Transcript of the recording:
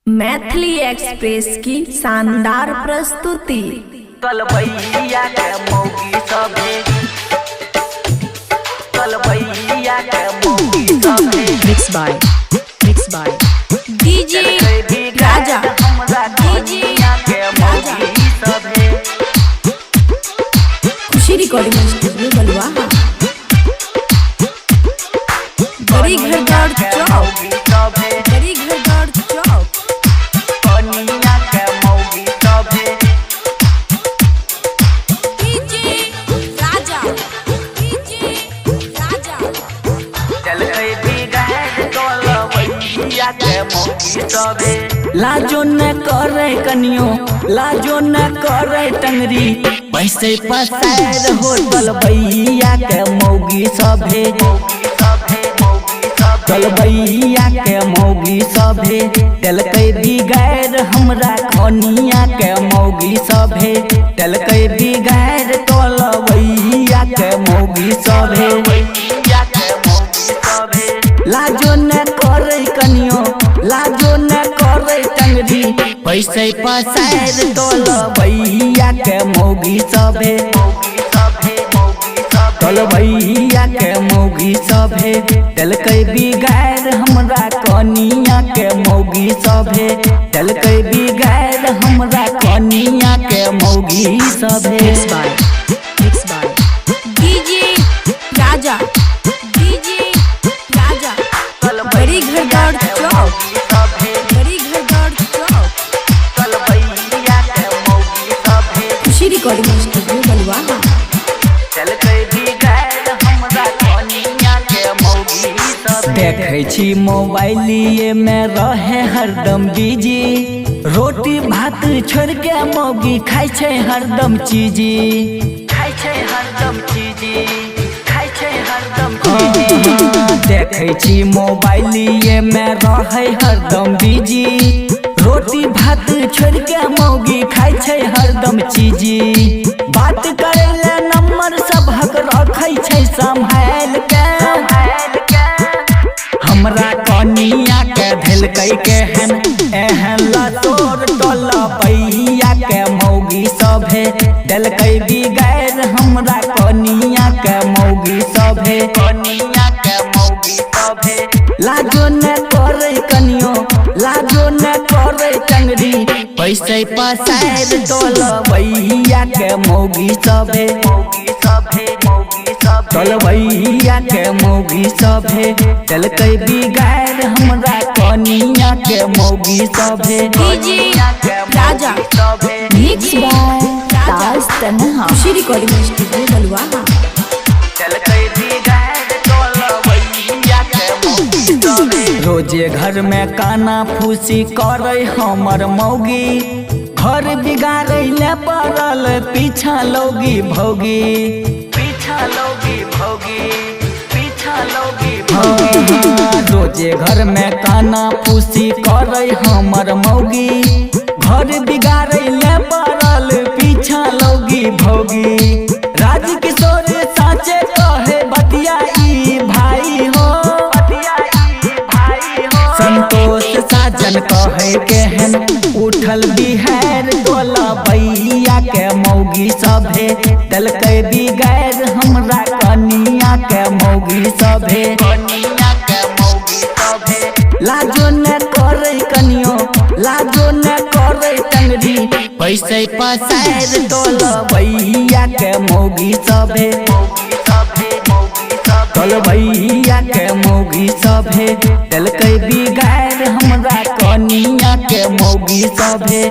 Maithili express की शानदार प्रस्तुति। कल भैया के मौगी सभे, कल भैया के मौगी सभे। Mixed by डीजे राजा, हमरा भैया के मौगी सभे। खुशी रिकॉर्डिंग स्टूडियो बलुआ, बड़ी घरदार चौक, बड़ी घरदार चौक। कनिया के मौगी सभे। डीजे राजा, डीजे राजा। चल गई बिगड़ कल भैया के मौगी सभे। लाजो न करे कनियो, लाजो न करे टंगरी, पैसे पसार होटल भैया के मौगी सभे। चल भैया के मौगी सभे, डलकै बिगैर हमरा कनिया के मौगी सभे। डलकै बिगैर कल भैया के मौगी सभे। लाजो न करे कनियो, लाजो न करे टंगरी, पैसे पसार तोल भैया के मौगी सभे। तोल भैया के मौगी सभे, डलकै बिगैर हमरा कनिया के मौगी सभे। डलकै बिगैर हमरा कनिया के मौगी सभे। Mixed by DJ Raja, DJ Raja. बड़ी घरदार चौक, बड़ी घरदार चौक। खुशी रिकॉर्डिंग स्टूडियो बलुआ, देखै छी मोबाइलिए में रहे हरदम बिजी, रोटी भात छोड़ के मौगी खाइ छै हरदम चीजी। देखै छी मोबाइलिए में रहे हरदम बिजी, रोटी भात छोड़ के मौगी खाइ छै हरदम चीजी। बात करे ले नंबर सबहक रखै छै संभाल के, हमरा कनिया के धलकै केहन एहन लतोर टोला भैया के मौगी सभे। डलकै बिगैर हमरा कनिया के मौगी सभे। लाजो न करे कनियो, लाजो न करे टंगरी, पैसे पसार तोल भैया के मौगी सभे। तोल भैया के मौगी सभे, डलकै बिगैर हमरा कनिया के मौगी सभे। डीजे राजा, मिक्स बाय ताज तन्हा। खुशी रिकॉर्डिंग स्टूडियो बलुआ, रोजे घर में काना फूसी करे हमर मौगी, घर बिगाड़े ले पड़ल पीछा लोगी भौगी। रोजे घर में काना फूसी करे हमर मौगी, घर बिगाड़े ले पड़ल पीछा लोगी भौगी। राजकिशोर साचे कहे बतियाई भाई हो, संतोष साजन कहे केहन उठल बिहार टोला भैया के मौगी सभे। डलकै बिगैर हमरा कनिया के मौगी सभे। लाजो न करे कनियो, लाजो न करे टंगरी, पैसे पसार टोला भैया के मौगी सभे। तोल भैया के मौगी सभे, डलकै बिगैर हमरा कनिया के मौगी सभे।